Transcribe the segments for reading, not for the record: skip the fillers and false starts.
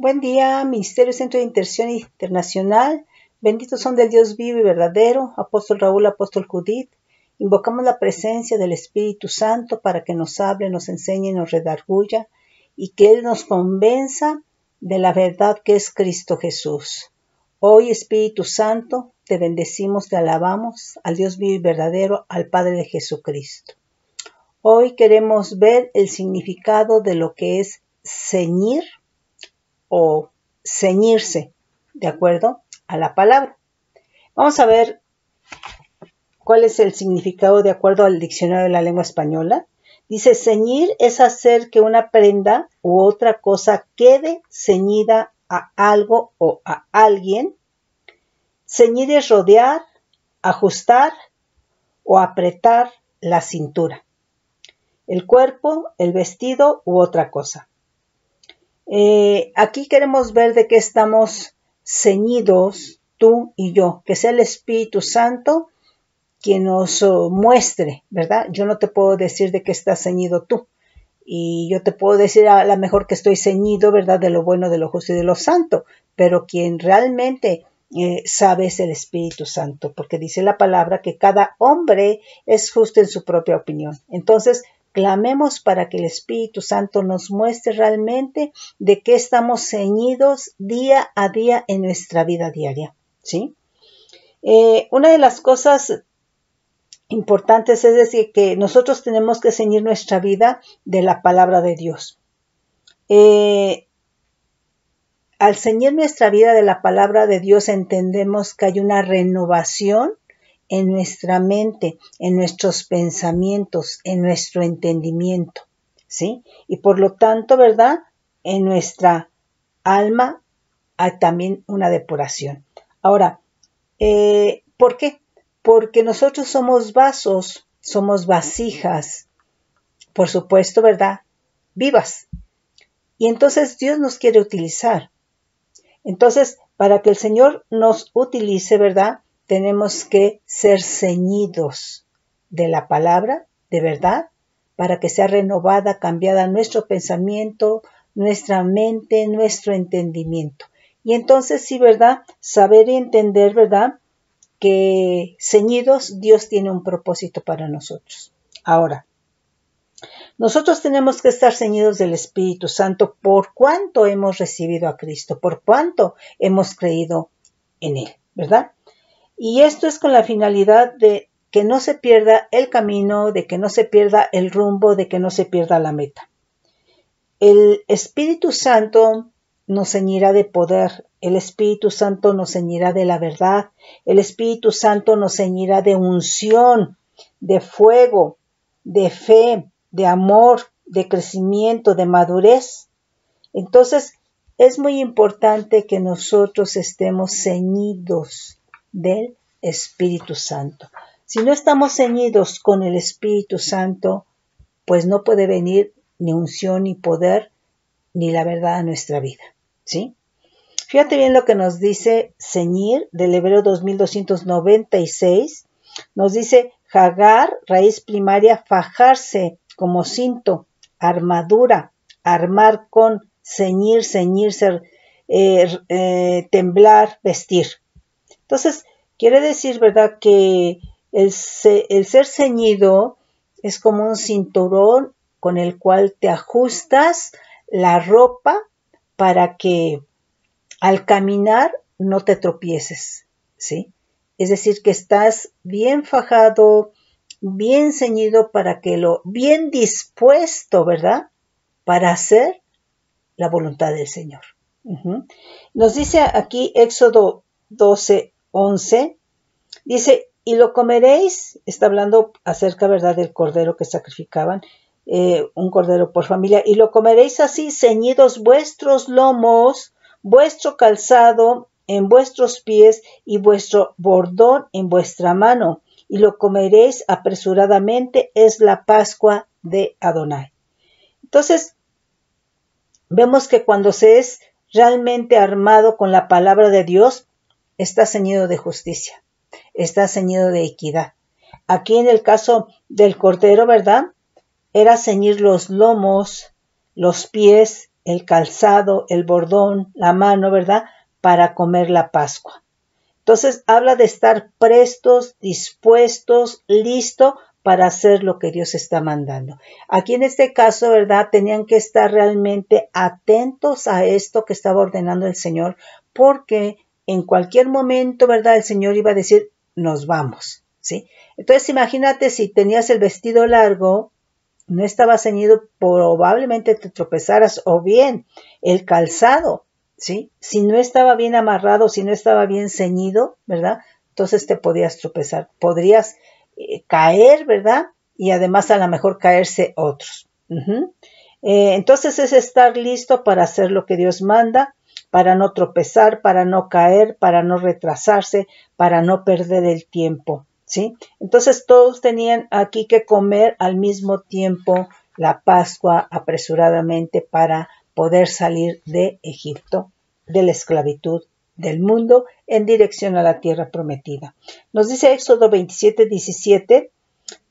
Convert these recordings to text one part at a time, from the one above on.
Buen día, Ministerio Centro de Intercesión Internacional. Benditos son del Dios vivo y verdadero, Apóstol Raúl, Apóstol Judith. Invocamos la presencia del Espíritu Santo para que nos hable, nos enseñe, nos redarguya y que Él nos convenza de la verdad que es Cristo Jesús. Hoy, Espíritu Santo, te bendecimos, te alabamos al Dios vivo y verdadero, al Padre de Jesucristo. Hoy queremos ver el significado de lo que es ceñir o ceñirse, de acuerdo a la palabra. Vamos a ver cuál es el significado de acuerdo al diccionario de la lengua española. Dice, ceñir es hacer que una prenda u otra cosa quede ceñida a algo o a alguien. Ceñir es rodear, ajustar o apretar la cintura, el cuerpo, el vestido u otra cosa. Aquí queremos ver de qué estamos ceñidos tú y yo, que sea el Espíritu Santo quien nos muestre, ¿verdad? Yo no te puedo decir de qué estás ceñido tú, y yo te puedo decir a lo mejor que estoy ceñido, ¿verdad? De lo bueno, de lo justo y de lo santo, pero quien realmente sabe es el Espíritu Santo, porque dice la palabra que cada hombre es justo en su propia opinión. Entonces, clamemos para que el Espíritu Santo nos muestre realmente de qué estamos ceñidos día a día en nuestra vida diaria, ¿sí? Una de las cosas importantes es decir que nosotros tenemos que ceñir nuestra vida de la palabra de Dios. Al ceñir nuestra vida de la palabra de Dios entendemos que hay una renovación en nuestra mente, en nuestros pensamientos, en nuestro entendimiento, ¿sí? Y por lo tanto, ¿verdad? En nuestra alma hay también una depuración. Ahora, ¿por qué? Porque nosotros somos vasos, somos vasijas, por supuesto, ¿verdad? Vivas. Y entonces Dios nos quiere utilizar. Entonces, para que el Señor nos utilice, ¿verdad? Tenemos que ser ceñidos de la palabra, de verdad, para que sea renovada, cambiada nuestro pensamiento, nuestra mente, nuestro entendimiento. Y entonces, sí, ¿verdad? Saber y entender, ¿verdad? Que ceñidos Dios tiene un propósito para nosotros. Ahora, nosotros tenemos que estar ceñidos del Espíritu Santo por cuanto hemos recibido a Cristo, por cuanto hemos creído en Él, ¿verdad? Y esto es con la finalidad de que no se pierda el camino, de que no se pierda el rumbo, de que no se pierda la meta. El Espíritu Santo nos ceñirá de poder, el Espíritu Santo nos ceñirá de la verdad, el Espíritu Santo nos ceñirá de unción, de fuego, de fe, de amor, de crecimiento, de madurez. Entonces, es muy importante que nosotros estemos ceñidos del Espíritu Santo. Si no estamos ceñidos con el Espíritu Santo, pues no puede venir ni unción, ni poder, ni la verdad a nuestra vida, ¿sí? Fíjate bien lo que nos dice ceñir del Hebreo 2296. Nos dice jagar, raíz primaria, fajarse como cinto, armadura, armar con, ceñir, ceñirse, temblar, vestir. Entonces, quiere decir, ¿verdad?, que el ser ceñido es como un cinturón con el cual te ajustas la ropa para que al caminar no te tropieces, ¿sí? Es decir, que estás bien fajado, bien ceñido para que bien dispuesto, ¿verdad?, para hacer la voluntad del Señor. Nos dice aquí Éxodo 12:11, dice, y lo comeréis, está hablando acerca, ¿verdad?, del cordero que sacrificaban, un cordero por familia, y lo comeréis así, ceñidos vuestros lomos, vuestro calzado en vuestros pies y vuestro bordón en vuestra mano, y lo comeréis apresuradamente, es la Pascua de Adonai. Entonces, vemos que cuando se es realmente armado con la palabra de Dios, está ceñido de justicia, está ceñido de equidad. Aquí en el caso del cordero, ¿verdad?, era ceñir los lomos, los pies, el calzado, el bordón, la mano, ¿verdad? Para comer la Pascua. Entonces habla de estar prestos, dispuestos, listos para hacer lo que Dios está mandando. Aquí en este caso, ¿verdad? Tenían que estar realmente atentos a esto que estaba ordenando el Señor, porque en cualquier momento, ¿verdad? El Señor iba a decir, nos vamos, ¿sí? Entonces imagínate si tenías el vestido largo, no estaba ceñido, probablemente te tropezaras, o bien el calzado, ¿sí? Si no estaba bien amarrado, si no estaba bien ceñido, ¿verdad? Entonces te podías tropezar, podrías caer, ¿verdad? Y además a lo mejor caerse otros. Entonces es estar listo para hacer lo que Dios manda, para no tropezar, para no caer, para no retrasarse, para no perder el tiempo, ¿sí? Entonces todos tenían aquí que comer al mismo tiempo la Pascua apresuradamente para poder salir de Egipto, de la esclavitud del mundo, en dirección a la tierra prometida. Nos dice Éxodo 27:17,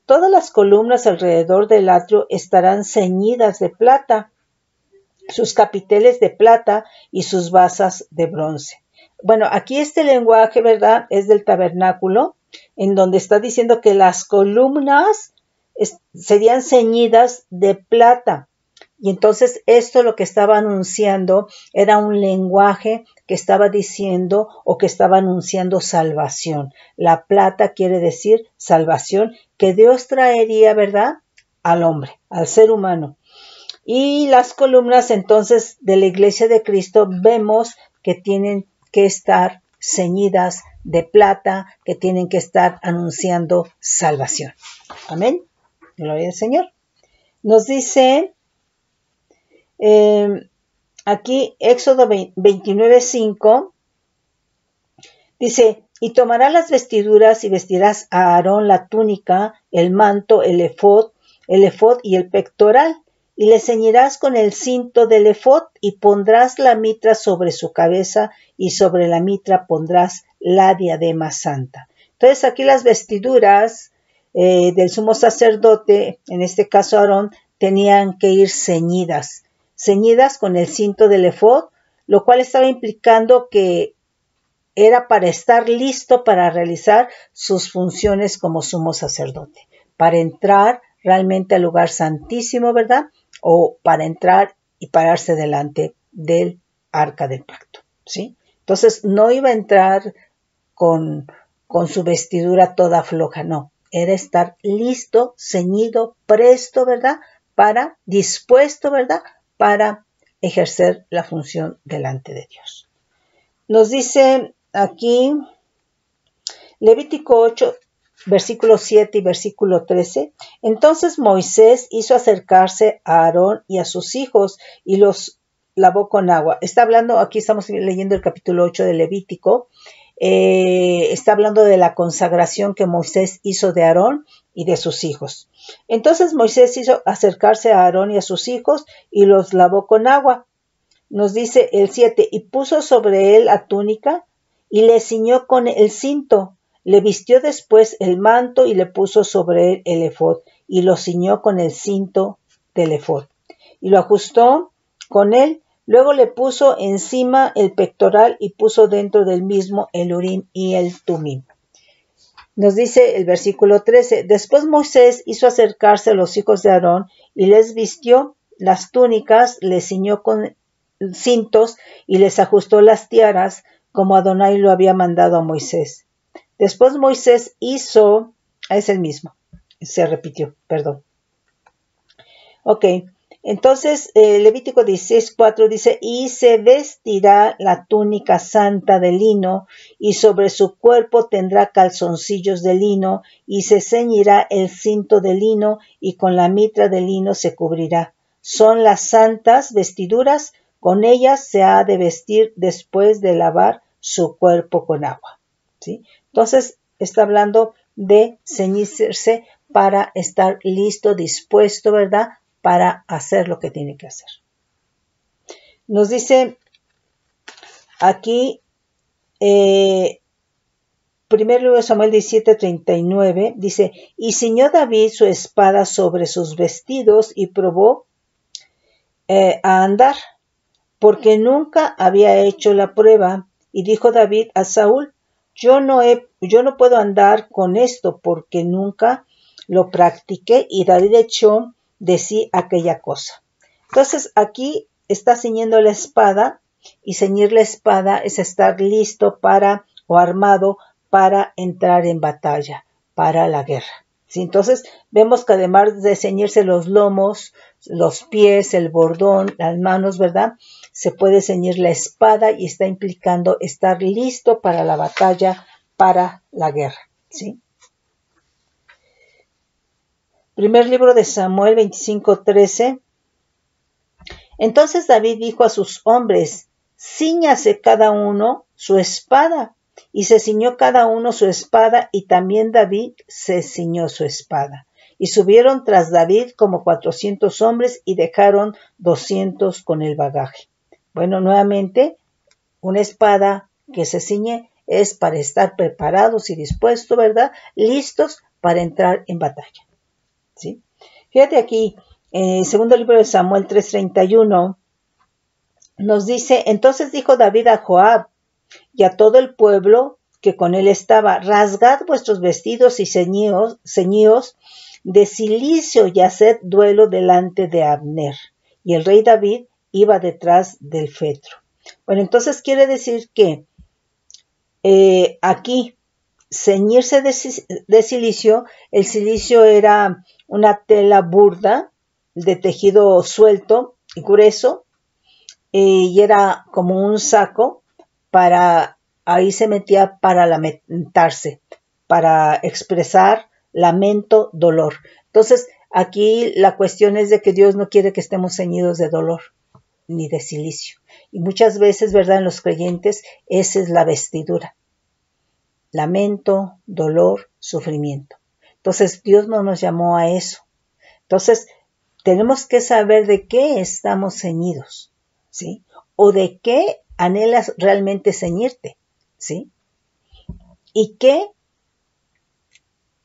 todas las columnas alrededor del atrio estarán ceñidas de plata, sus capiteles de plata y sus basas de bronce. Bueno, aquí este lenguaje, ¿verdad? Es del tabernáculo, en donde está diciendo que las columnas serían ceñidas de plata. Y entonces esto lo que estaba anunciando era un lenguaje que estaba diciendo o que estaba anunciando salvación. La plata quiere decir salvación que Dios traería, ¿verdad? Al hombre, al ser humano. Y las columnas entonces de la iglesia de Cristo vemos que tienen que estar ceñidas de plata, que tienen que estar anunciando salvación. Amén. Gloria al Señor. Nos dice aquí Éxodo 29:5 dice, y tomarás las vestiduras y vestirás a Aarón la túnica, el manto, el efod y el pectoral, y le ceñirás con el cinto del efod y pondrás la mitra sobre su cabeza y sobre la mitra pondrás la diadema santa. Entonces aquí las vestiduras del sumo sacerdote, en este caso Aarón, tenían que ir ceñidas con el cinto del efod, lo cual estaba implicando que era para estar listo para realizar sus funciones como sumo sacerdote, para entrar realmente al lugar santísimo, ¿verdad? O para entrar y pararse delante del arca del pacto, ¿sí? Entonces no iba a entrar con su vestidura toda floja, no, era estar listo, ceñido, presto, ¿verdad? Dispuesto, ¿verdad? Para ejercer la función delante de Dios. Nos dice aquí Levítico 8, versículo 7 y versículo 13. Entonces Moisés hizo acercarse a Aarón y a sus hijos y los lavó con agua. Está hablando, aquí estamos leyendo el capítulo 8 de Levítico. Está hablando de la consagración que Moisés hizo de Aarón y de sus hijos. Entonces Moisés hizo acercarse a Aarón y a sus hijos y los lavó con agua. Nos dice el 7, y puso sobre él la túnica y le ciñó con el cinto. Le vistió después el manto y le puso sobre él el efod y lo ciñó con el cinto del efod. Y lo ajustó con él. Luego le puso encima el pectoral y puso dentro del mismo el urim y el tumim. Nos dice el versículo 13. Después Moisés hizo acercarse a los hijos de Aarón y les vistió las túnicas, les ciñó con cintos y les ajustó las tiaras como Adonai lo había mandado a Moisés. Después Moisés hizo, es el mismo, se repitió, perdón. Ok, entonces Levítico 16:4 dice, y se vestirá la túnica santa de lino, y sobre su cuerpo tendrá calzoncillos de lino, y se ceñirá el cinto de lino, y con la mitra de lino se cubrirá. Son las santas vestiduras, con ellas se ha de vestir después de lavar su cuerpo con agua, ¿sí? Entonces está hablando de ceñirse para estar listo, dispuesto, ¿verdad? Para hacer lo que tiene que hacer. Nos dice aquí, 1 Samuel 17:39, dice, y ciñó David su espada sobre sus vestidos y probó a andar. porque nunca había hecho la prueba. Y dijo David a Saúl, yo no puedo andar con esto porque nunca lo practiqué. Y David echó de sí aquella cosa. Entonces aquí está ciñendo la espada, y ceñir la espada es estar listo para o armado para entrar en batalla, para la guerra. ¿Sí? Entonces vemos que además de ceñirse los lomos, los pies, el bordón, las manos, ¿verdad? Se puede ceñir la espada y está implicando estar listo para la batalla, para la guerra. ¿Sí? Primer libro de Samuel 25:13. Entonces David dijo a sus hombres, cíñase cada uno su espada. Y se ciñó cada uno su espada, y también David se ciñó su espada. Y subieron tras David como 400 hombres, y dejaron 200 con el bagaje. Bueno, nuevamente, una espada que se ciñe es para estar preparados y dispuestos, ¿verdad? Listos para entrar en batalla. ¿Sí? Fíjate aquí, en el segundo libro de Samuel 3:31, nos dice, entonces dijo David a Joab y a todo el pueblo que con él estaba, rasgad vuestros vestidos y ceñíos de cilicio y haced duelo delante de Abner. Y el rey David iba detrás del fetro. Bueno, entonces quiere decir que aquí ceñirse de cilicio, el cilicio era una tela burda de tejido suelto y grueso, y era como un saco ahí se metía para lamentarse, para expresar lamento, dolor. Entonces, aquí la cuestión es de que Dios no quiere que estemos ceñidos de dolor ni de cilicio. Y muchas veces, ¿verdad? En los creyentes, esa es la vestidura. Lamento, dolor, sufrimiento. Entonces, Dios no nos llamó a eso. Entonces, tenemos que saber de qué estamos ceñidos, ¿sí? O de qué anhelas realmente ceñirte, ¿sí?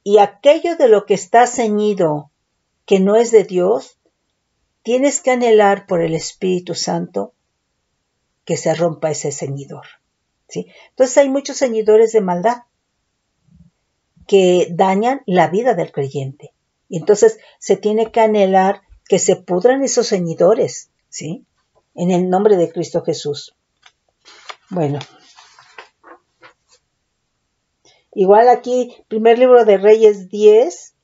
Y aquello de lo que está ceñido que no es de Dios, tienes que anhelar por el Espíritu Santo que se rompa ese ceñidor, ¿sí? Entonces hay muchos ceñidores de maldad que dañan la vida del creyente. Y entonces se tiene que anhelar que se pudran esos ceñidores, ¿sí? En el nombre de Cristo Jesús. Bueno. Igual aquí, primer libro de Reyes 10,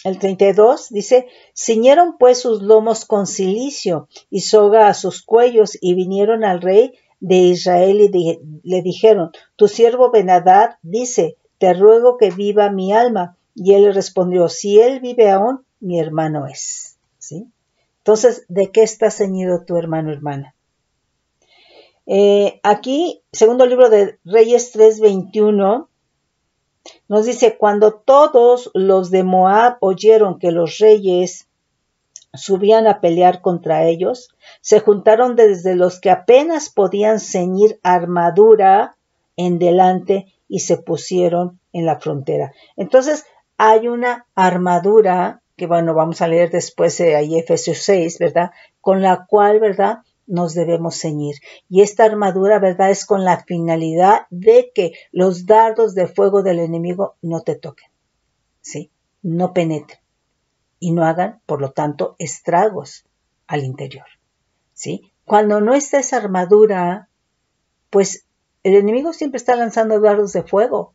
el 32, dice, ciñeron pues sus lomos con cilicio y soga a sus cuellos, y vinieron al rey de Israel y le dijeron, tu siervo Ben-Hadad dice, te ruego que viva mi alma. Y él le respondió, si él vive aún, mi hermano es. ¿Sí? Entonces, ¿de qué está ceñido tu hermano, hermana? Aquí, segundo libro de Reyes 3:21, nos dice, cuando todos los de Moab oyeron que los reyes subían a pelear contra ellos, se juntaron desde los que apenas podían ceñir armadura en delante y se pusieron en la frontera. Entonces, hay una armadura que, bueno, vamos a leer después ahí Efesios 6, ¿verdad? Con la cual, ¿verdad? Nos debemos ceñir. Y esta armadura, ¿verdad? Es con la finalidad de que los dardos de fuego del enemigo no te toquen, ¿sí? No penetren y no hagan, por lo tanto, estragos al interior, ¿sí? Cuando no está esa armadura, pues el enemigo siempre está lanzando dardos de fuego.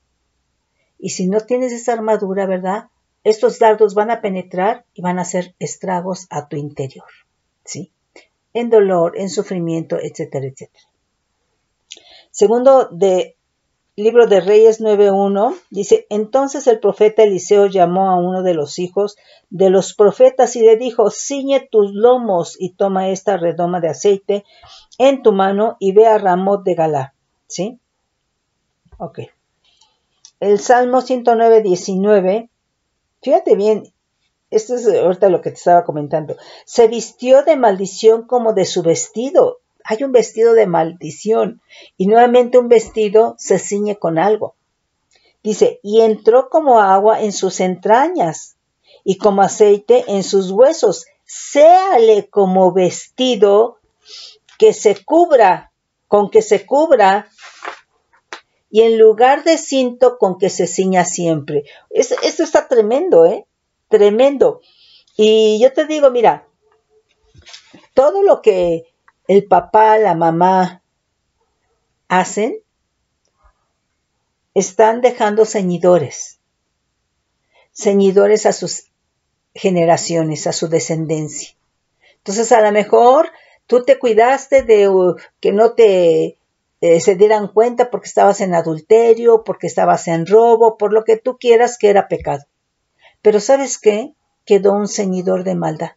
Y si no tienes esa armadura, ¿verdad? Estos dardos van a penetrar y van a hacer estragos a tu interior, ¿sí? En dolor, en sufrimiento, etcétera, etcétera. Segundo de Libro de Reyes 9:1 dice, entonces el profeta Eliseo llamó a uno de los hijos de los profetas y le dijo, ciñe tus lomos y toma esta redoma de aceite en tu mano y ve a Ramot de Galá, ¿sí? Ok. El Salmo 109:19, fíjate bien, esto es ahorita lo que te estaba comentando, se vistió de maldición como de su vestido. Hay un vestido de maldición y nuevamente un vestido se ciñe con algo. Dice, y entró como agua en sus entrañas y como aceite en sus huesos. Séale como vestido que se cubra, con que se cubra, y en lugar de cinto, con que se ciña siempre. Esto está tremendo, tremendo. Y yo te digo, mira, todo lo que el papá, la mamá hacen, están dejando ceñidores a sus generaciones, a su descendencia. Entonces, a lo mejor tú te cuidaste de que no te se dieran cuenta porque estabas en adulterio, porque estabas en robo, por lo que tú quieras que era pecado. Pero ¿sabes qué? Quedó un ceñidor de maldad,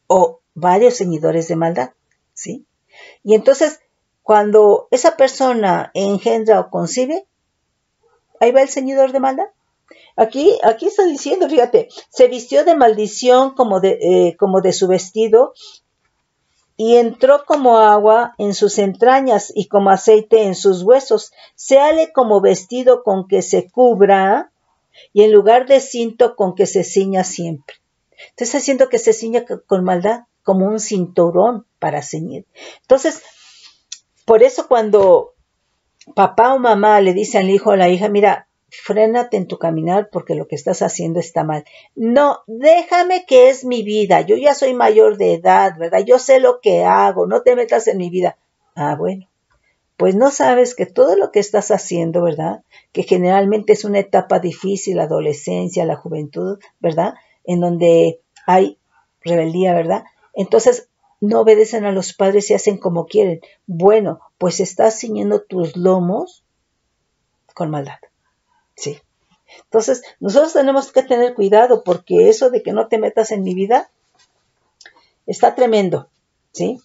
o varios ceñidores de maldad, ¿sí? Y entonces, cuando esa persona engendra o concibe, ahí va el ceñidor de maldad. Aquí está diciendo, fíjate, se vistió de maldición como de su vestido, y entró como agua en sus entrañas y como aceite en sus huesos. Séale como vestido con que se cubra, y en lugar de cinto con que se ciña siempre. Entonces está haciendo que se ciña con maldad, como un cinturón para ceñir. Entonces, por eso cuando papá o mamá le dice al hijo o a la hija, mira, frénate en tu caminar porque lo que estás haciendo está mal. No, déjame, que es mi vida. Yo ya soy mayor de edad, ¿verdad? Yo sé lo que hago, no te metas en mi vida. Ah, bueno, pues no sabes que todo lo que estás haciendo, ¿verdad? Que generalmente es una etapa difícil, la adolescencia, la juventud, ¿verdad? En donde hay rebeldía, ¿verdad? Entonces, no obedecen a los padres y hacen como quieren. Bueno, pues estás ciñendo tus lomos con maldad. Sí. Entonces, nosotros tenemos que tener cuidado porque eso de que no te metas en mi vida está tremendo, ¿sí?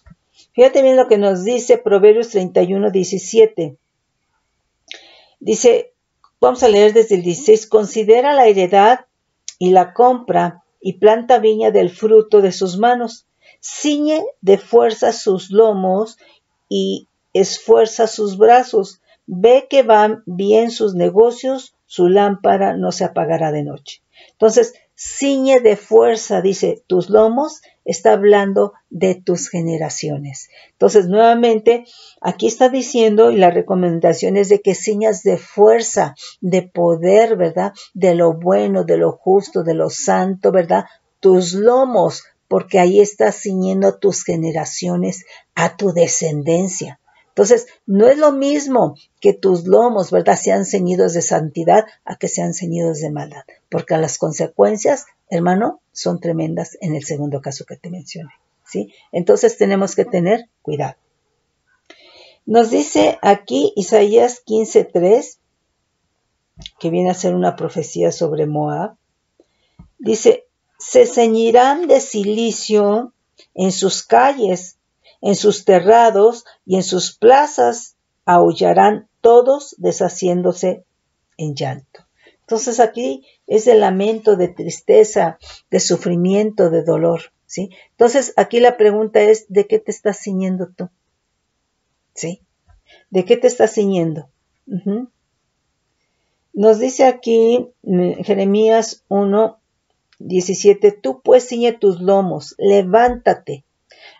Fíjate bien lo que nos dice Proverbios 31:17. Dice, vamos a leer desde el 16, considera la heredad y la compra y planta viña del fruto de sus manos. Ciñe de fuerza sus lomos y esfuerza sus brazos. Ve que van bien sus negocios, su lámpara no se apagará de noche. Entonces, ciñe de fuerza, dice, tus lomos, está hablando de tus generaciones. Entonces, nuevamente, aquí está diciendo, y la recomendación es de que ciñas de fuerza, de poder, ¿verdad? De lo bueno, de lo justo, de lo santo, ¿verdad? Tus lomos, porque ahí estás ciñendo tus generaciones a tu descendencia. Entonces, no es lo mismo que tus lomos, ¿verdad?, sean ceñidos de santidad a que sean ceñidos de maldad, porque las consecuencias, hermano, son tremendas en el segundo caso que te mencioné, ¿sí? Entonces, tenemos que tener cuidado. Nos dice aquí Isaías 15:3, que viene a ser una profecía sobre Moab. Dice, se ceñirán de cilicio en sus calles, en sus terrados y en sus plazas aullarán todos deshaciéndose en llanto. Entonces aquí es de lamento, de tristeza, de sufrimiento, de dolor, ¿sí? Entonces aquí la pregunta es, ¿de qué te estás ciñendo tú? ¿Sí? ¿De qué te estás ciñendo? Nos dice aquí Jeremías 1:17, tú pues ciñe tus lomos, levántate,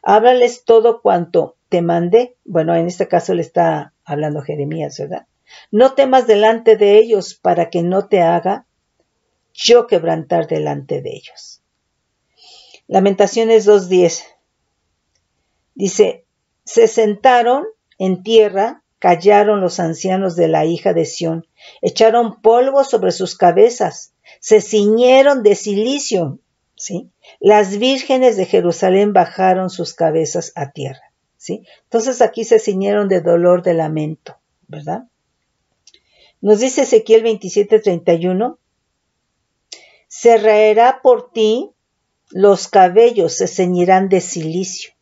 háblales todo cuanto te mandé. Bueno, en este caso le está hablando Jeremías, ¿verdad? No temas delante de ellos para que no te haga yo quebrantar delante de ellos. Lamentaciones 2:10 dice, se sentaron en tierra, callaron los ancianos de la hija de Sión, echaron polvo sobre sus cabezas, se ciñeron de cilicio, ¿sí? Las vírgenes de Jerusalén bajaron sus cabezas a tierra, ¿sí? Entonces aquí se ciñeron de dolor, de lamento, ¿verdad? Nos dice Ezequiel 27:31, se raerá por ti los cabellos, se ceñirán de cilicio,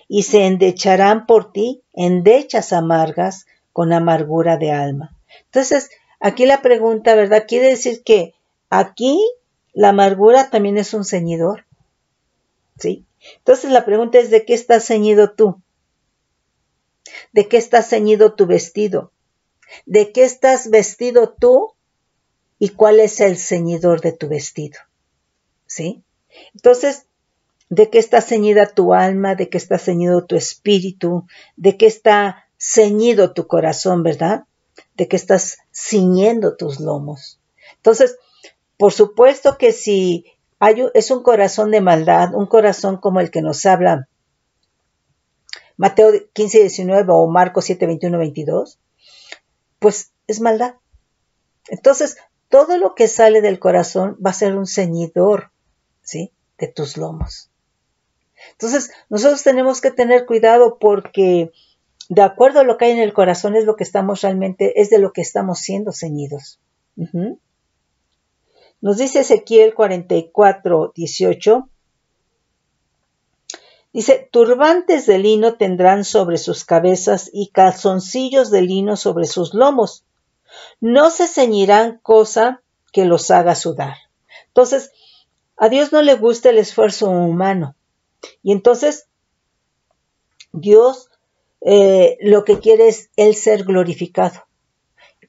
y se endecharán por ti endechas amargas con amargura de alma. Entonces, aquí la pregunta, ¿verdad? Quiere decir que aquí la amargura también es un ceñidor, ¿sí? Entonces la pregunta es, ¿de qué estás ceñido tú? ¿De qué está ceñido tu vestido? ¿De qué estás vestido tú? ¿Y cuál es el ceñidor de tu vestido? ¿Sí? Entonces, ¿De qué está ceñida tu alma? ¿De qué está ceñido tu espíritu? ¿De qué está ceñido tu corazón, verdad? ¿De qué estás ciñendo tus lomos? Entonces, por supuesto que si es un corazón de maldad, un corazón como el que nos habla Mateo 15, 19 o Marcos 7, 21, 22, pues es maldad. Entonces, todo lo que sale del corazón va a ser un ceñidor, ¿sí?, de tus lomos. Entonces, nosotros tenemos que tener cuidado porque de acuerdo a lo que hay en el corazón es lo que estamos realmente, es de lo que estamos siendo ceñidos. Nos dice Ezequiel 44, 18, dice, turbantes de lino tendrán sobre sus cabezas y calzoncillos de lino sobre sus lomos. No se ceñirán cosa que los haga sudar. Entonces, a Dios no le gusta el esfuerzo humano. Y entonces, Dios lo que quiere es Él ser glorificado.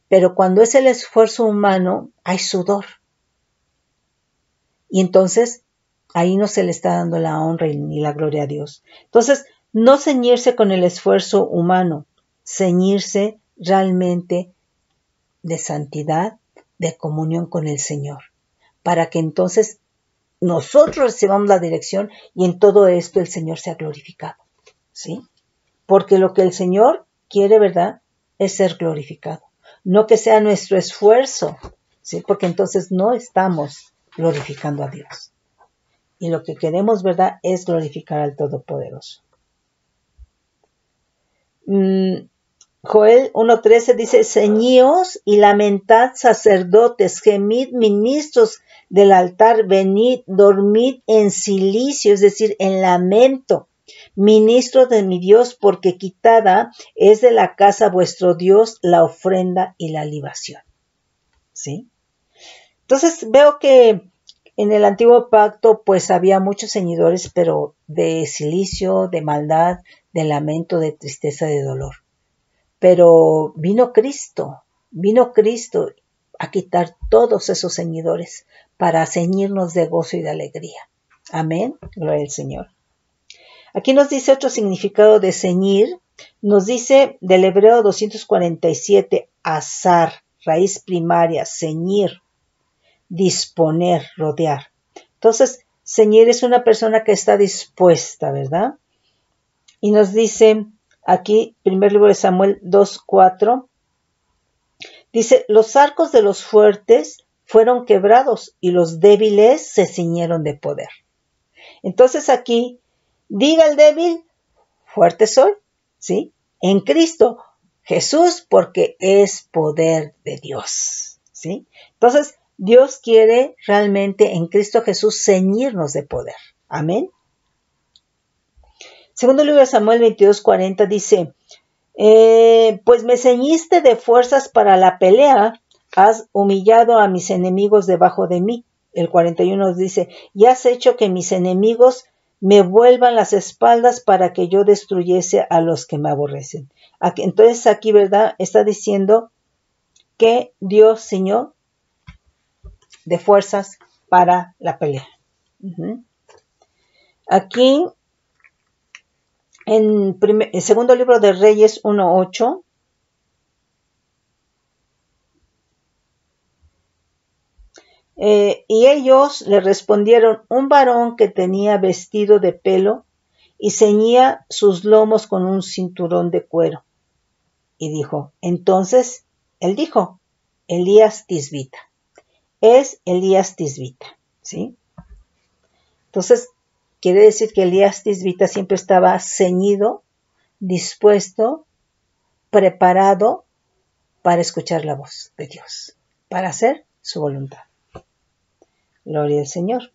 Pero cuando es el esfuerzo humano, hay sudor. Y entonces, ahí no se le está dando la honra ni la gloria a Dios. Entonces, no ceñirse con el esfuerzo humano, ceñirse realmente de santidad, de comunión con el Señor, para que entonces nosotros recibamos la dirección y en todo esto el Señor sea glorificado, ¿sí? Porque lo que el Señor quiere, ¿verdad?, es ser glorificado, no que sea nuestro esfuerzo, ¿sí? Porque entonces no estamos glorificando a Dios. Y lo que queremos, ¿verdad?, es glorificar al Todopoderoso. Joel 1:13 dice, ceñíos y lamentad sacerdotes, gemid ministros del altar, venid, dormid en cilicio, es decir, en lamento, ministro de mi Dios, porque quitada es de la casa vuestro Dios la ofrenda y la libación. ¿Sí? Entonces veo que en el antiguo pacto pues había muchos ceñidores, pero de cilicio, de maldad, de lamento, de tristeza, de dolor. Pero vino Cristo a quitar todos esos ceñidores para ceñirnos de gozo y de alegría. Amén, gloria al Señor. Aquí nos dice otro significado de ceñir, nos dice del hebreo 247, azar, raíz primaria, ceñir, disponer, rodear. Entonces, ceñir es una persona que está dispuesta, ¿verdad? Y nos dice aquí, primer libro de Samuel 2:4, dice, los arcos de los fuertes fueron quebrados y los débiles se ciñeron de poder. Entonces aquí, diga el débil, fuerte soy, ¿sí? En Cristo Jesús, porque es poder de Dios, ¿sí? Entonces, Dios quiere realmente en Cristo Jesús ceñirnos de poder. Amén. Segundo libro de Samuel 22:40 dice, pues me ceñiste de fuerzas para la pelea, has humillado a mis enemigos debajo de mí. El 41 dice, y has hecho que mis enemigos me vuelvan las espaldas para que yo destruyese a los que me aborrecen. Entonces aquí, ¿verdad?, está diciendo que Dios ciñó de fuerzas para la pelea. Aquí en el segundo libro de Reyes 1:8, y ellos le respondieron, un varón que tenía vestido de pelo y ceñía sus lomos con un cinturón de cuero. Y dijo, entonces, él dijo, Elías Tisbita. Es Elías Tisbita, ¿sí? Entonces, quiere decir que Elías Tisbita siempre estaba ceñido, dispuesto, preparado para escuchar la voz de Dios, para hacer su voluntad. Gloria al Señor.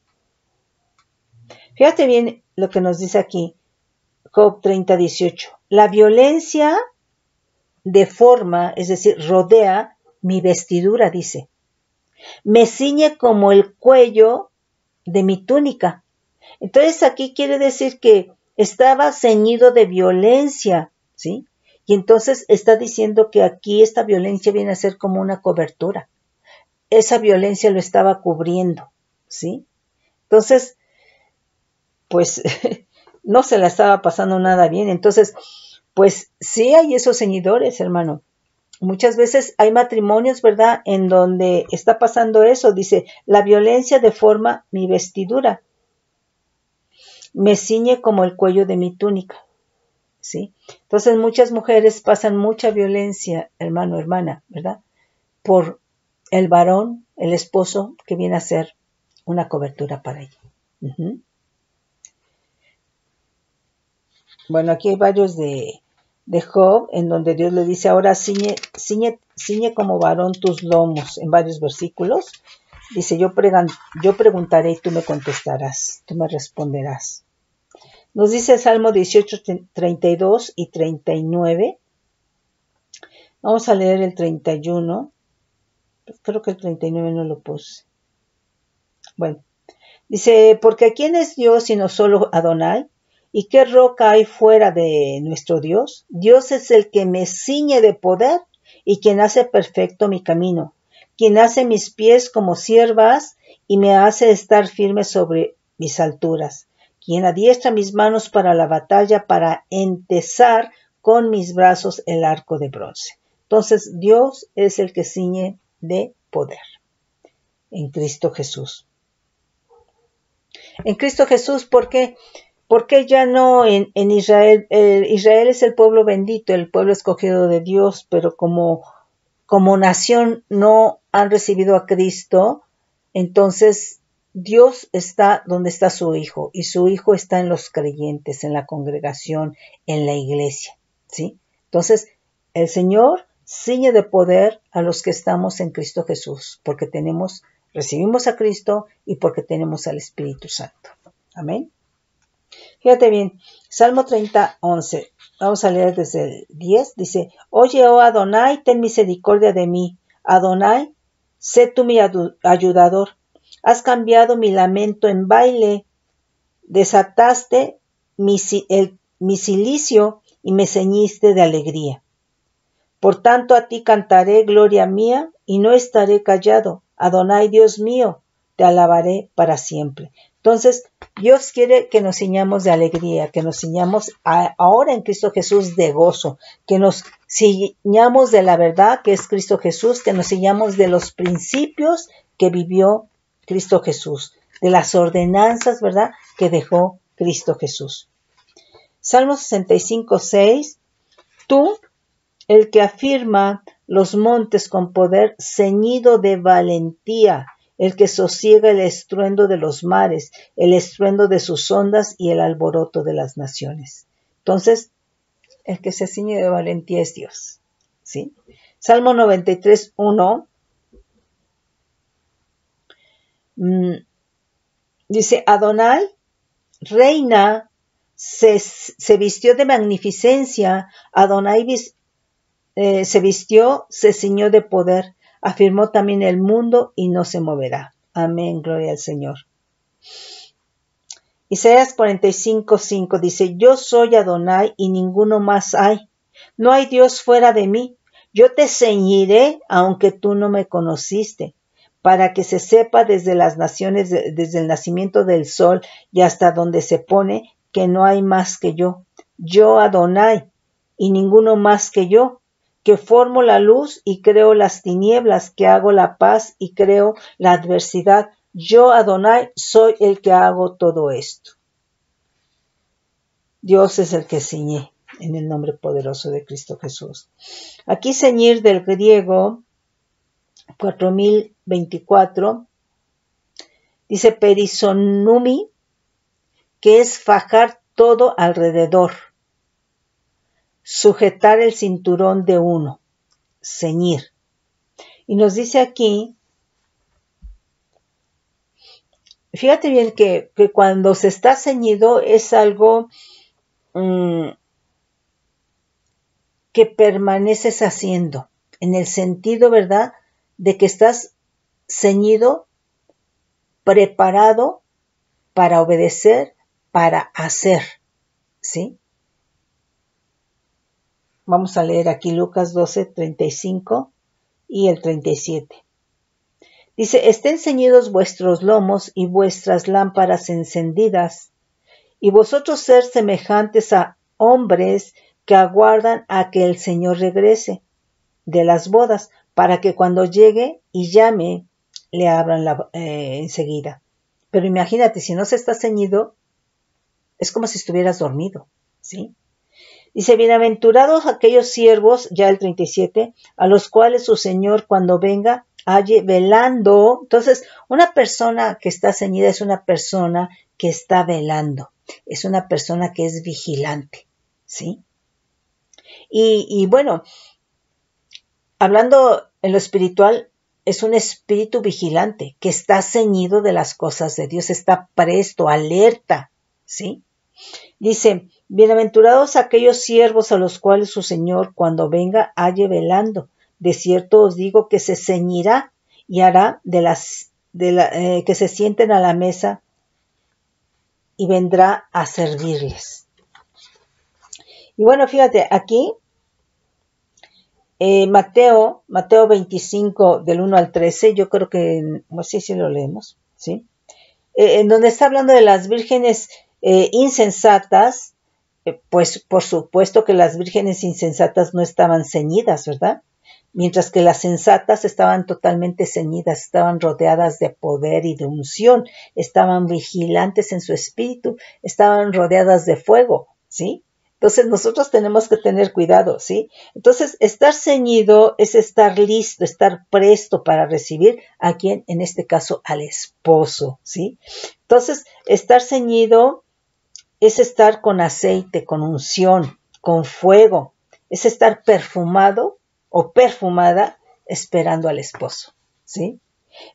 Fíjate bien lo que nos dice aquí, Job 30:18. La violencia deforma, es decir, rodea mi vestidura, dice. Me ciñe como el cuello de mi túnica. Entonces aquí quiere decir que estaba ceñido de violencia, ¿sí? Y entonces está diciendo que aquí esta violencia viene a ser como una cobertura. Esa violencia lo estaba cubriendo, ¿sí? Entonces, pues no se la estaba pasando nada bien. Entonces, pues sí hay esos ceñidores, hermano. Muchas veces hay matrimonios, ¿verdad?, en donde está pasando eso. Dice, la violencia deforma mi vestidura, me ciñe como el cuello de mi túnica, ¿sí? Entonces muchas mujeres pasan mucha violencia, hermano, hermana, ¿verdad?, por el varón, el esposo, que viene a ser una cobertura para ella. Bueno, aquí hay varios de Job, en donde Dios le dice, ahora ciñe como varón tus lomos, en varios versículos. Dice, yo preguntaré y tú me contestarás, tú me responderás. Nos dice Salmo 18, 32 y 39. Vamos a leer el 31. Creo que el 39 no lo puse. Bueno, dice, porque ¿quién es Dios sino solo Adonai? ¿Y qué roca hay fuera de nuestro Dios? Dios es el que me ciñe de poder y quien hace perfecto mi camino, quien hace mis pies como ciervas y me hace estar firme sobre mis alturas, quien adiestra mis manos para la batalla, para entesar con mis brazos el arco de bronce. Entonces, Dios es el que ciñe de poder en Cristo Jesús. En Cristo Jesús, ¿por qué? Porque ya no en Israel? Israel es el pueblo bendito, el pueblo escogido de Dios, pero como nación no han recibido a Cristo, entonces Dios está donde está su Hijo, y su Hijo está en los creyentes, en la congregación, en la iglesia, ¿sí? Entonces, el Señor ciñe de poder a los que estamos en Cristo Jesús, porque recibimos a Cristo y porque tenemos al Espíritu Santo. Amén. Fíjate bien, Salmo 30, 11. Vamos a leer desde el 10. Dice, oye, oh Adonai, ten misericordia de mí. Adonai, sé tú mi ayudador. Has cambiado mi lamento en baile. Desataste mi cilicio y me ceñiste de alegría. Por tanto a ti cantaré, gloria mía, y no estaré callado. Adonai, Dios mío, te alabaré para siempre. Entonces, Dios quiere que nos ciñamos de alegría, que nos ciñamos ahora en Cristo Jesús de gozo, que nos ciñamos de la verdad que es Cristo Jesús, que nos ciñamos de los principios que vivió Cristo Jesús, de las ordenanzas, ¿verdad?, que dejó Cristo Jesús. Salmo 65, 6. Tú, el que afirma los montes con poder, ceñido de valentía, el que sosiega el estruendo de los mares, el estruendo de sus ondas y el alboroto de las naciones. Entonces, el que se ciñe de valentía es Dios, ¿sí? Salmo 93, 1. Dice, Adonai, reina, se vistió de magnificencia, Adonai se vistió, se ciñó de poder, afirmó también el mundo y no se moverá. Amén, gloria al Señor. Isaías 45, 5 dice, yo soy Adonai y ninguno más hay. No hay Dios fuera de mí. Yo te ceñiré aunque tú no me conociste, para que se sepa desde las naciones, desde el nacimiento del sol y hasta donde se pone, que no hay más que yo. Yo Adonai y ninguno más que yo, que formo la luz y creo las tinieblas, que hago la paz y creo la adversidad. Yo, Adonai, soy el que hago todo esto. Dios es el que ciñe en el nombre poderoso de Cristo Jesús. Aquí ceñir del griego 4024 dice perisonumi, que es fajar todo alrededor. Sujetar el cinturón de uno, ceñir. Y nos dice aquí, fíjate bien que cuando se está ceñido es algo que permaneces haciendo, en el sentido, ¿verdad?, de que estás ceñido, preparado para obedecer, para hacer, ¿sí? Vamos a leer aquí Lucas 12, 35 y el 37. Dice, estén ceñidos vuestros lomos y vuestras lámparas encendidas, y vosotros ser semejantes a hombres que aguardan a que el Señor regrese de las bodas, para que cuando llegue y llame, le abran enseguida. Pero imagínate, si no se está ceñido, es como si estuvieras dormido, ¿sí? Dice, bienaventurados aquellos siervos, ya el 37, a los cuales su Señor cuando venga halle velando. Entonces, una persona que está ceñida es una persona que está velando, es una persona que es vigilante, ¿sí? Y bueno, hablando en lo espiritual, es un espíritu vigilante que está ceñido de las cosas de Dios, está presto, alerta, ¿sí? Dice, bienaventurados aquellos siervos a los cuales su Señor cuando venga halle velando. De cierto os digo que se ceñirá y hará que se sienten a la mesa y vendrá a servirles. Y bueno, fíjate, aquí Mateo 25 del 1 al 13, yo creo que, sí lo leemos, ¿sí? En donde está hablando de las vírgenes insensatas, pues por supuesto que las vírgenes insensatas no estaban ceñidas, ¿verdad? Mientras que las sensatas estaban totalmente ceñidas, estaban rodeadas de poder y de unción, estaban vigilantes en su espíritu, estaban rodeadas de fuego, ¿sí? Entonces nosotros tenemos que tener cuidado, ¿sí? Entonces estar ceñido es estar listo, estar presto para recibir a quien, en este caso, al esposo, ¿sí? Entonces estar ceñido es estar con aceite, con unción, con fuego, es estar perfumado o perfumada esperando al esposo, ¿sí?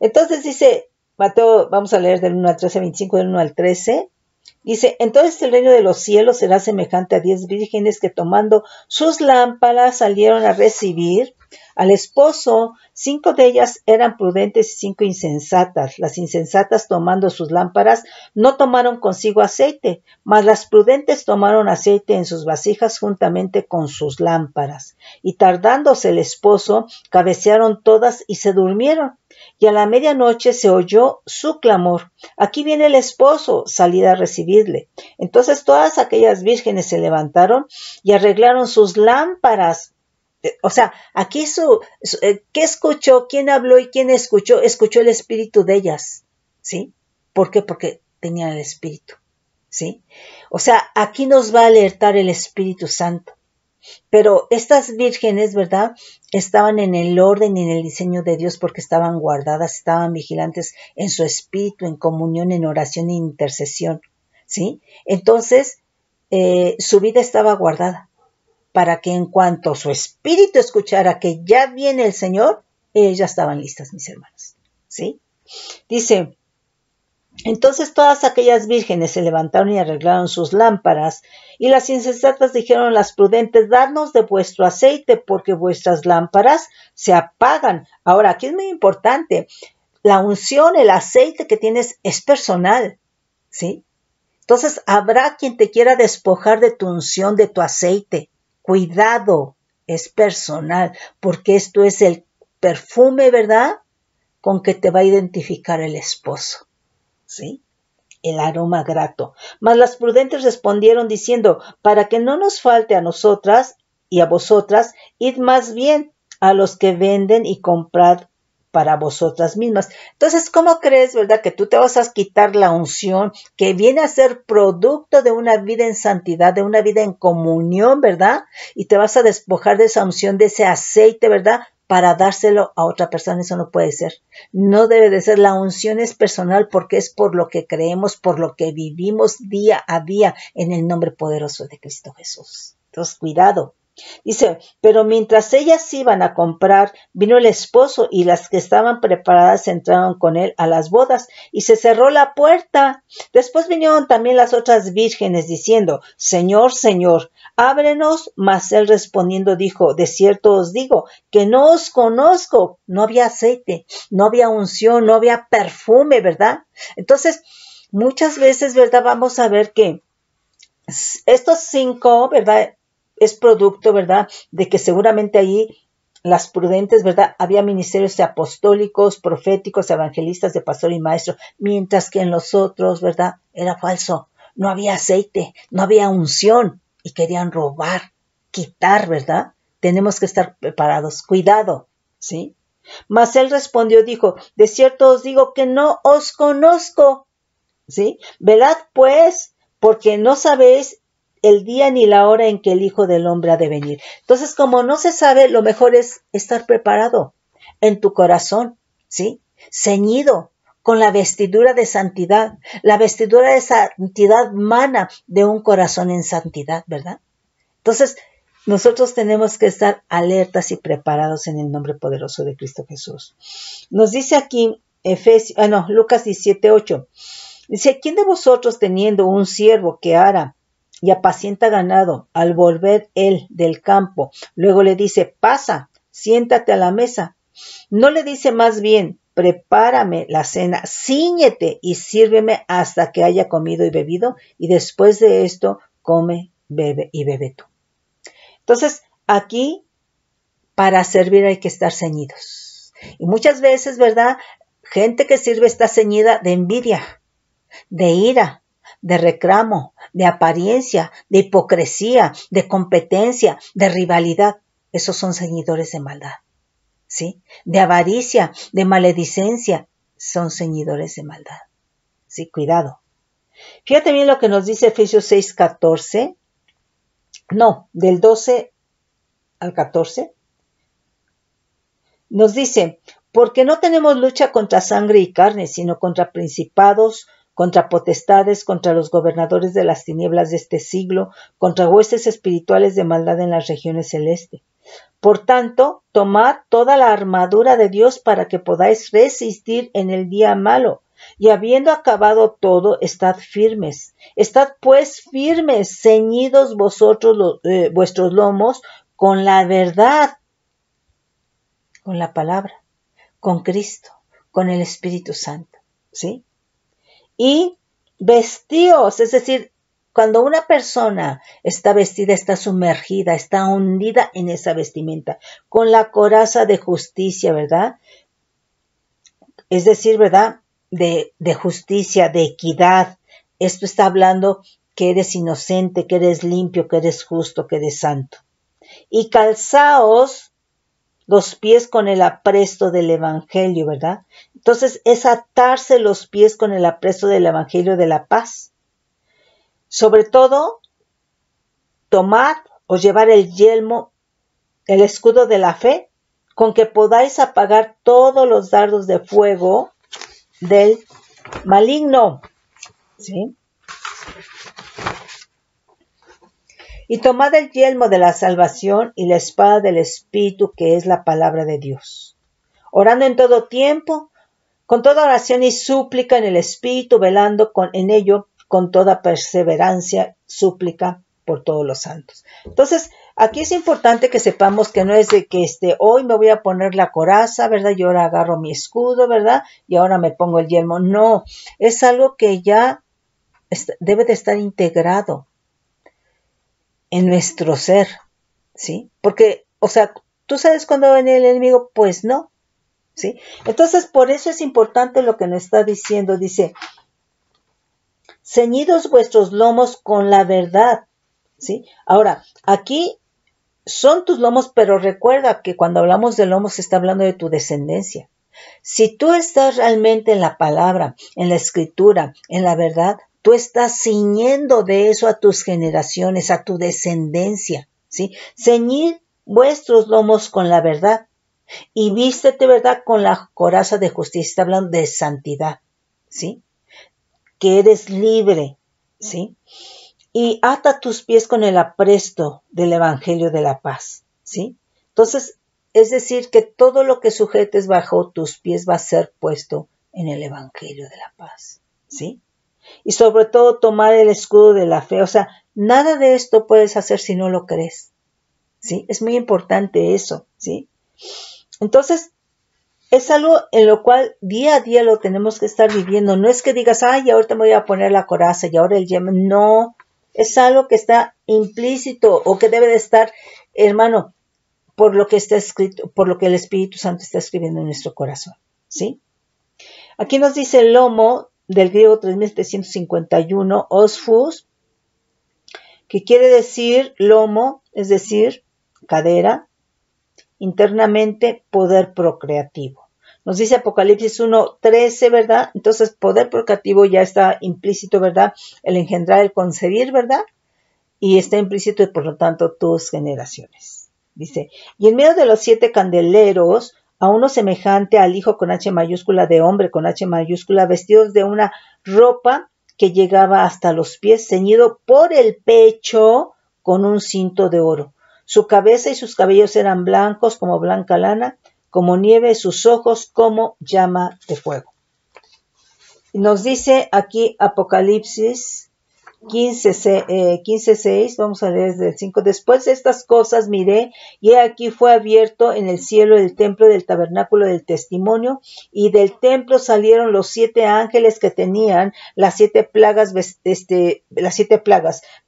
Entonces dice Mateo, vamos a leer del 1 al 13, 25 del 1 al 13, dice, entonces el reino de los cielos será semejante a 10 vírgenes que tomando sus lámparas salieron a recibir al esposo. 5 de ellas eran prudentes y 5 insensatas. Las insensatas tomando sus lámparas no tomaron consigo aceite, mas las prudentes tomaron aceite en sus vasijas juntamente con sus lámparas. Y tardándose el esposo, cabecearon todas y se durmieron. Y a la medianoche se oyó su clamor, aquí viene el esposo, salid a recibirle. Entonces todas aquellas vírgenes se levantaron y arreglaron sus lámparas. O sea, aquí ¿qué escuchó? ¿Quién habló y quién escuchó? Escuchó el espíritu de ellas, ¿sí? ¿Por qué? Porque tenían el espíritu, ¿sí? O sea, aquí nos va a alertar el Espíritu Santo. Pero estas vírgenes, ¿verdad? Estaban en el orden y en el diseño de Dios porque estaban guardadas, estaban vigilantes en su espíritu, en comunión, en oración e intercesión, ¿sí? Entonces, su vida estaba guardada para que en cuanto su espíritu escuchara que ya viene el Señor, ellas estaban listas, mis hermanos, ¿sí? Dice, entonces todas aquellas vírgenes se levantaron y arreglaron sus lámparas, y las insensatas dijeron a las prudentes, dadnos de vuestro aceite, porque vuestras lámparas se apagan. Ahora, aquí es muy importante, la unción, el aceite que tienes es personal, ¿sí? Entonces habrá quien te quiera despojar de tu unción, de tu aceite. Cuidado, es personal, porque esto es el perfume, ¿verdad?, con que te va a identificar el esposo, ¿sí? El aroma grato. Mas las prudentes respondieron diciendo, para que no nos falte a nosotras y a vosotras, id más bien a los que venden y comprad para vosotras mismas. Entonces, ¿cómo crees, verdad, que tú te vas a quitar la unción que viene a ser producto de una vida en santidad, de una vida en comunión, verdad? Y te vas a despojar de esa unción, de ese aceite, ¿verdad?, para dárselo a otra persona. Eso no puede ser. No debe de ser. La unción es personal porque es por lo que creemos, por lo que vivimos día a día en el nombre poderoso de Cristo Jesús. Entonces, cuidado. Dice, pero mientras ellas iban a comprar, vino el esposo y las que estaban preparadas entraron con él a las bodas y se cerró la puerta. Después vinieron también las otras vírgenes diciendo, Señor, Señor, ábrenos. Mas él respondiendo dijo, de cierto os digo que no os conozco. No había aceite, no había unción, no había perfume, ¿verdad? Entonces, muchas veces, ¿verdad?, vamos a ver que estos 5, ¿verdad?, es producto, ¿verdad?, de que seguramente allí las prudentes, ¿verdad?, había ministerios apostólicos, proféticos, evangelistas, de pastor y maestro, mientras que en los otros, ¿verdad?, era falso. no había aceite, no había unción y querían robar, quitar, ¿verdad? Tenemos que estar preparados. Cuidado, ¿sí? Mas él respondió, dijo, de cierto os digo que no os conozco, ¿sí? Velad pues, porque no sabéis el día ni la hora en que el Hijo del Hombre ha de venir. Entonces, como no se sabe, lo mejor es estar preparado en tu corazón, ¿sí? Ceñido con la vestidura de santidad. La vestidura de santidad mana de un corazón en santidad, ¿verdad? Entonces, nosotros tenemos que estar alertas y preparados en el nombre poderoso de Cristo Jesús. Nos dice aquí Lucas 17:8. Dice, ¿quién de vosotros teniendo un siervo que ara y apacienta ganado, al volver él del campo, luego le dice, pasa, siéntate a la mesa? ¿No le dice más bien, prepárame la cena, cíñete y sírveme hasta que haya comido y bebido, y después de esto come, bebe y bebe tú? Entonces, aquí para servir hay que estar ceñidos. Y muchas veces, ¿verdad? Gente que sirve está ceñida de envidia, de ira, de reclamo, de apariencia, de hipocresía, de competencia, de rivalidad. Esos son ceñidores de maldad, ¿sí? De avaricia, de maledicencia, son ceñidores de maldad. Sí, cuidado. Fíjate bien lo que nos dice Efesios 6:14. No, del 12 al 14. Nos dice, porque no tenemos lucha contra sangre y carne, sino contra principados, contra potestades, contra los gobernadores de las tinieblas de este siglo, contra huestes espirituales de maldad en las regiones celestes. Por tanto, tomad toda la armadura de Dios para que podáis resistir en el día malo, y habiendo acabado todo, estad firmes. Estad pues firmes, ceñidos vosotros vuestros lomos con la verdad, con la palabra, con Cristo, con el Espíritu Santo, ¿sí? Y vestíos, es decir, cuando una persona está vestida, está sumergida, está hundida en esa vestimenta, con la coraza de justicia, ¿verdad? Es decir, ¿verdad? De justicia, de equidad. Esto está hablando que eres inocente, que eres limpio, que eres justo, que eres santo. Y calzaos los pies con el apresto del Evangelio, ¿verdad? Entonces es atarse los pies con el apresto del Evangelio de la paz. Sobre todo, tomad o llevar el yelmo, el escudo de la fe, con que podáis apagar todos los dardos de fuego del maligno, ¿sí? Y tomad el yelmo de la salvación y la espada del Espíritu, que es la palabra de Dios. Orando en todo tiempo, con toda oración y súplica en el Espíritu, velando en ello con toda perseverancia, súplica por todos los santos. Entonces, aquí es importante que sepamos que no es de que hoy me voy a poner la coraza, ¿verdad? Y ahora agarro mi escudo, ¿verdad? Y ahora me pongo el yelmo. No, es algo que ya debe de estar integrado en nuestro ser, ¿sí? Porque, o sea, ¿tú sabes cuándo viene el enemigo? Pues no, ¿sí? Entonces, por eso es importante lo que nos está diciendo. Dice, ceñidos vuestros lomos con la verdad, ¿sí? Ahora, aquí son tus lomos, pero recuerda que cuando hablamos de lomos se está hablando de tu descendencia. Si tú estás realmente en la palabra, en la escritura, en la verdad, tú estás ciñendo de eso a tus generaciones, a tu descendencia, ¿sí? Ceñid vuestros lomos con la verdad y vístete, ¿verdad?, con la coraza de justicia. Está hablando de santidad, ¿sí? Que eres libre, ¿sí? Y ata tus pies con el apresto del Evangelio de la paz, ¿sí? Entonces, es decir, que todo lo que sujetes bajo tus pies va a ser puesto en el Evangelio de la paz, ¿sí? Y sobre todo tomar el escudo de la fe. O sea, nada de esto puedes hacer si no lo crees, ¿sí? Es muy importante eso, ¿sí? Entonces, es algo en lo cual día a día lo tenemos que estar viviendo. No es que digas, ay, ahorita me voy a poner la coraza y ahora el yelmo. No, es algo que está implícito o que debe de estar, hermano, por lo que está escrito, por lo que el Espíritu Santo está escribiendo en nuestro corazón, ¿sí? Aquí nos dice el lomo, del griego 3751, osfus, que quiere decir lomo, es decir, cadera, internamente poder procreativo. Nos dice Apocalipsis 1:13, ¿verdad? Entonces, poder procreativo ya está implícito, ¿verdad? El engendrar, el concebir, ¿verdad? Y está implícito y por lo tanto tus generaciones. Dice, y en medio de los 7 candeleros, a uno semejante al Hijo con H mayúscula de hombre con H mayúscula, vestidos de una ropa que llegaba hasta los pies, ceñido por el pecho con un cinto de oro. Su cabeza y sus cabellos eran blancos como blanca lana, como nieve, sus ojos como llama de fuego. Y nos dice aquí Apocalipsis 15:6, vamos a leer desde el 5. Después de estas cosas miré, y aquí fue abierto en el cielo el templo del tabernáculo del testimonio, y del templo salieron los 7 ángeles que tenían las 7 plagas,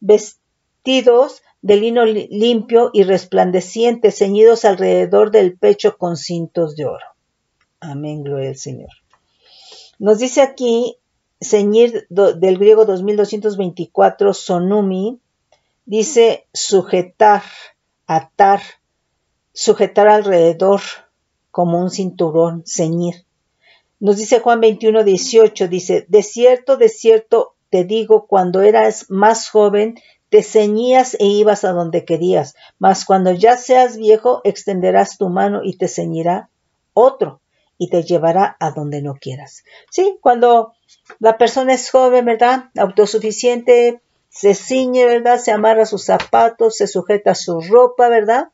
vestidos de lino limpio y resplandeciente, ceñidos alrededor del pecho con cintos de oro. Amén, gloria al Señor. Nos dice aquí, ceñir del griego 2224, sonumi, dice sujetar, atar, sujetar alrededor como un cinturón, ceñir. Nos dice Juan 21:18, dice, de cierto te digo, cuando eras más joven, te ceñías e ibas a donde querías, mas cuando ya seas viejo, extenderás tu mano y te ceñirá otro y te llevará a donde no quieras. Sí, cuando la persona es joven, ¿verdad? Autosuficiente, se ciñe, ¿verdad? Se amarra sus zapatos, se sujeta su ropa, ¿verdad?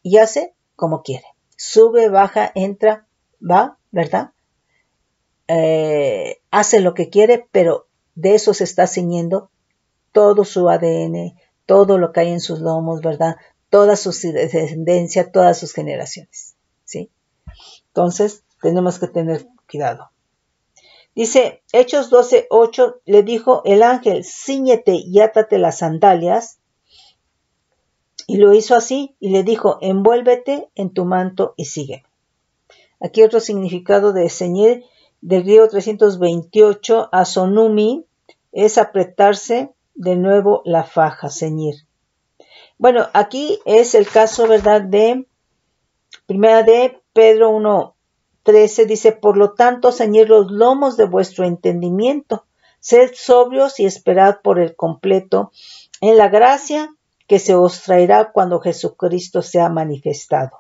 Y hace como quiere. Sube, baja, entra, va, ¿verdad? Hace lo que quiere, pero de eso se está ciñendo todo su ADN, todo lo que hay en sus lomos, ¿verdad? Toda su descendencia, todas sus generaciones, ¿sí? Entonces, tenemos que tener cuidado. Dice, Hechos 12:8, le dijo el ángel, cíñete y átate las sandalias. Y lo hizo así, y le dijo, envuélvete en tu manto y sigue. Aquí otro significado de ceñir, del griego 328, asonumi, es apretarse de nuevo la faja, ceñir. Bueno, aquí es el caso, ¿verdad?, de Primera de Pedro 1:13, dice, por lo tanto, ceñid los lomos de vuestro entendimiento, sed sobrios y esperad por el completo en la gracia que se os traerá cuando Jesucristo sea manifestado.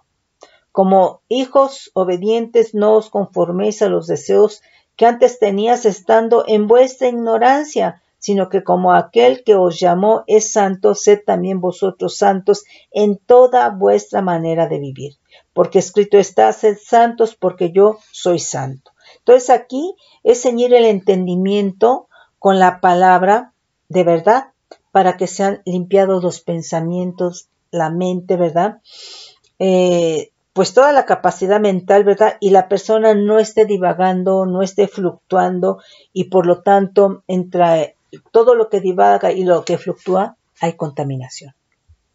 Como hijos obedientes, no os conforméis a los deseos que antes tenías estando en vuestra ignorancia, sino que como aquel que os llamó es santo, sed también vosotros santos en toda vuestra manera de vivir. Porque escrito está, sed santos porque yo soy santo. Entonces aquí es ceñir el entendimiento con la palabra de verdad, para que sean limpiados los pensamientos, la mente, ¿verdad? Pues toda la capacidad mental, ¿verdad? Y la persona no esté divagando, no esté fluctuando, y por lo tanto, entre todo lo que divaga y lo que fluctúa, hay contaminación.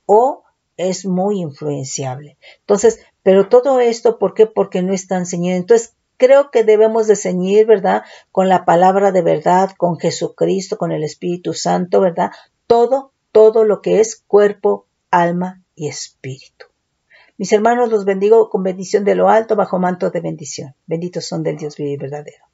O es muy influenciable. Entonces, pero todo esto, ¿por qué? Porque no están ceñidos. Entonces, creo que debemos de ceñir, ¿verdad? Con la palabra de verdad, con Jesucristo, con el Espíritu Santo, ¿verdad? Todo lo que es cuerpo, alma y espíritu. Mis hermanos, los bendigo con bendición de lo alto, bajo manto de bendición. Benditos son del Dios vivo y verdadero.